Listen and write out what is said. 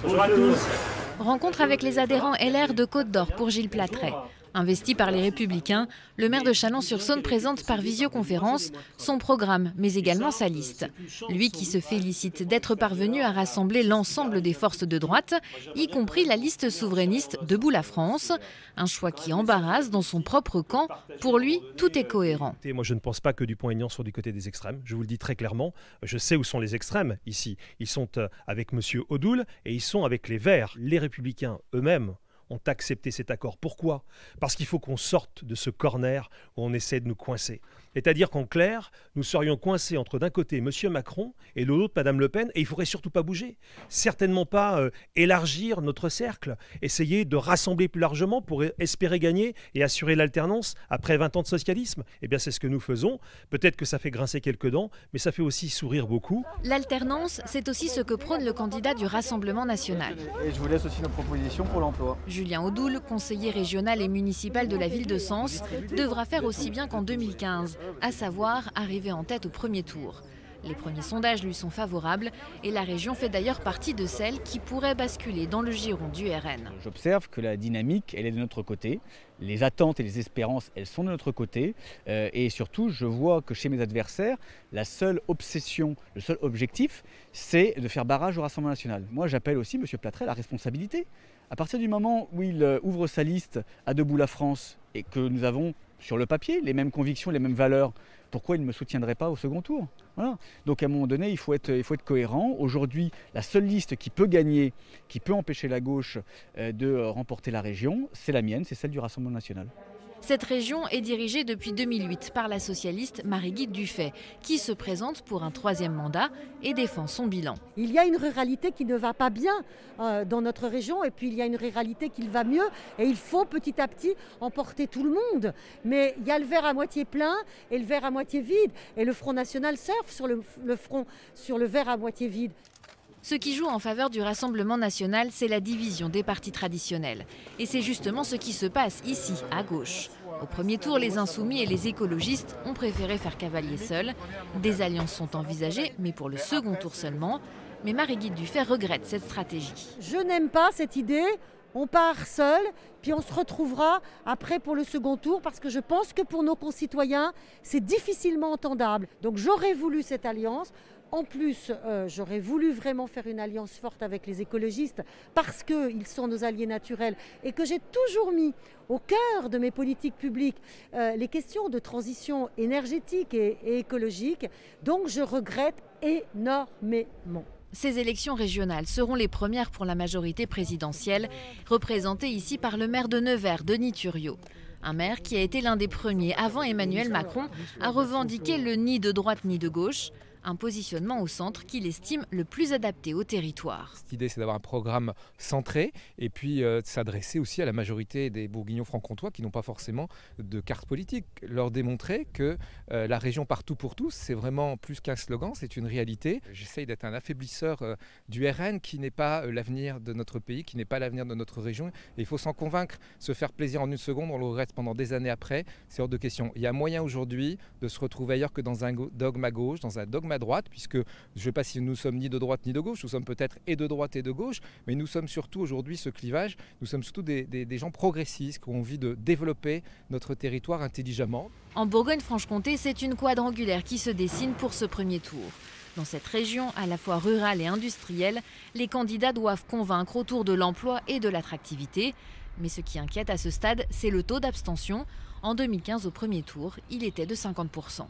Bonjour à tous. Rencontre avec les adhérents LR de Côte-d'Or pour Gilles Plattret. Investi par les Républicains, le maire de Chalon-sur-Saône présente par visioconférence son programme, mais également sa liste. Lui qui se félicite d'être parvenu à rassembler l'ensemble des forces de droite, y compris la liste souverainiste Debout la France. Un choix qui embarrasse dans son propre camp. Pour lui, tout est cohérent. Moi, je ne pense pas que Dupont-Aignan soit du côté des extrêmes. Je vous le dis très clairement. Je sais où sont les extrêmes ici. Ils sont avec M. Odoul et ils sont avec les Verts. Les Républicains eux-mêmes ont accepté cet accord. Pourquoi ? Parce qu'il faut qu'on sorte de ce corner où on essaie de nous coincer. C'est-à-dire qu'en clair, nous serions coincés entre d'un côté M. Macron et de l'autre Mme Le Pen, et il ne faudrait surtout pas bouger. Certainement pas élargir notre cercle, essayer de rassembler plus largement pour espérer gagner et assurer l'alternance après 20 ans de socialisme. Eh bien, c'est ce que nous faisons. Peut-être que ça fait grincer quelques dents, mais ça fait aussi sourire beaucoup. L'alternance, c'est aussi ce que prône le candidat du Rassemblement national. Et je vous laisse aussi nos propositions pour l'emploi. Julien Odoul, conseiller régional et municipal de la ville de Sens, devra faire aussi bien qu'en 2015, à savoir arriver en tête au premier tour. Les premiers sondages lui sont favorables et la région fait d'ailleurs partie de celles qui pourraient basculer dans le giron du RN. J'observe que la dynamique, elle est de notre côté. Les attentes et les espérances, elles sont de notre côté. Et surtout, je vois que chez mes adversaires, la seule obsession, le seul objectif, c'est de faire barrage au Rassemblement national. Moi, j'appelle aussi M. Plattret à la responsabilité. À partir du moment où il ouvre sa liste à Debout la France et que nous avons sur le papier les mêmes convictions, les mêmes valeurs, pourquoi il ne me soutiendrait pas au second tour ? Voilà. Donc à un moment donné, il faut être cohérent. Aujourd'hui, la seule liste qui peut gagner, qui peut empêcher la gauche de remporter la région, c'est la mienne, c'est celle du Rassemblement national. Cette région est dirigée depuis 2008 par la socialiste Marie-Guide Dufay, qui se présente pour un troisième mandat et défend son bilan. Il y a une ruralité qui ne va pas bien dans notre région et puis il y a une ruralité qui va mieux et il faut petit à petit emporter tout le monde. Mais il y a le verre à moitié plein et le verre à moitié vide et le Front National surfe sur le verre à moitié vide. Ce qui joue en faveur du Rassemblement national, c'est la division des partis traditionnels. Et c'est justement ce qui se passe ici, à gauche. Au premier tour, les Insoumis et les écologistes ont préféré faire cavalier seul. Des alliances sont envisagées, mais pour le second tour seulement. Mais Marie-Guide Dufay regrette cette stratégie. Je n'aime pas cette idée. On part seul, puis on se retrouvera après pour le second tour, parce que je pense que pour nos concitoyens, c'est difficilement entendable. Donc j'aurais voulu cette alliance. En plus, j'aurais voulu vraiment faire une alliance forte avec les écologistes parce qu'ils sont nos alliés naturels et que j'ai toujours mis au cœur de mes politiques publiques les questions de transition énergétique et écologique. Donc je regrette énormément. Ces élections régionales seront les premières pour la majorité présidentielle, représentée ici par le maire de Nevers, Denis Thuriot. Un maire qui a été l'un des premiers, avant Emmanuel Macron, à revendiquer le ni de droite ni de gauche. Un positionnement au centre qu'il estime le plus adapté au territoire. L'idée, c'est d'avoir un programme centré et puis de s'adresser aussi à la majorité des bourguignons franc-comtois qui n'ont pas forcément de carte politique. Leur démontrer que la région partout pour tous, c'est vraiment plus qu'un slogan, c'est une réalité. J'essaye d'être un affaiblisseur du RN qui n'est pas l'avenir de notre pays, qui n'est pas l'avenir de notre région. Et il faut s'en convaincre. Se faire plaisir en une seconde, on le regrette pendant des années après, c'est hors de question. Il y a moyen aujourd'hui de se retrouver ailleurs que dans un dogme à gauche, dans un dogme à droite, puisque je ne sais pas si nous sommes ni de droite ni de gauche, nous sommes peut-être et de droite et de gauche, mais nous sommes surtout aujourd'hui ce clivage, nous sommes surtout des gens progressistes qui ont envie de développer notre territoire intelligemment. En Bourgogne-Franche-Comté, c'est une quadrangulaire qui se dessine pour ce premier tour. Dans cette région, à la fois rurale et industrielle, les candidats doivent convaincre autour de l'emploi et de l'attractivité. Mais ce qui inquiète à ce stade, c'est le taux d'abstention. En 2015, au premier tour, il était de 50%.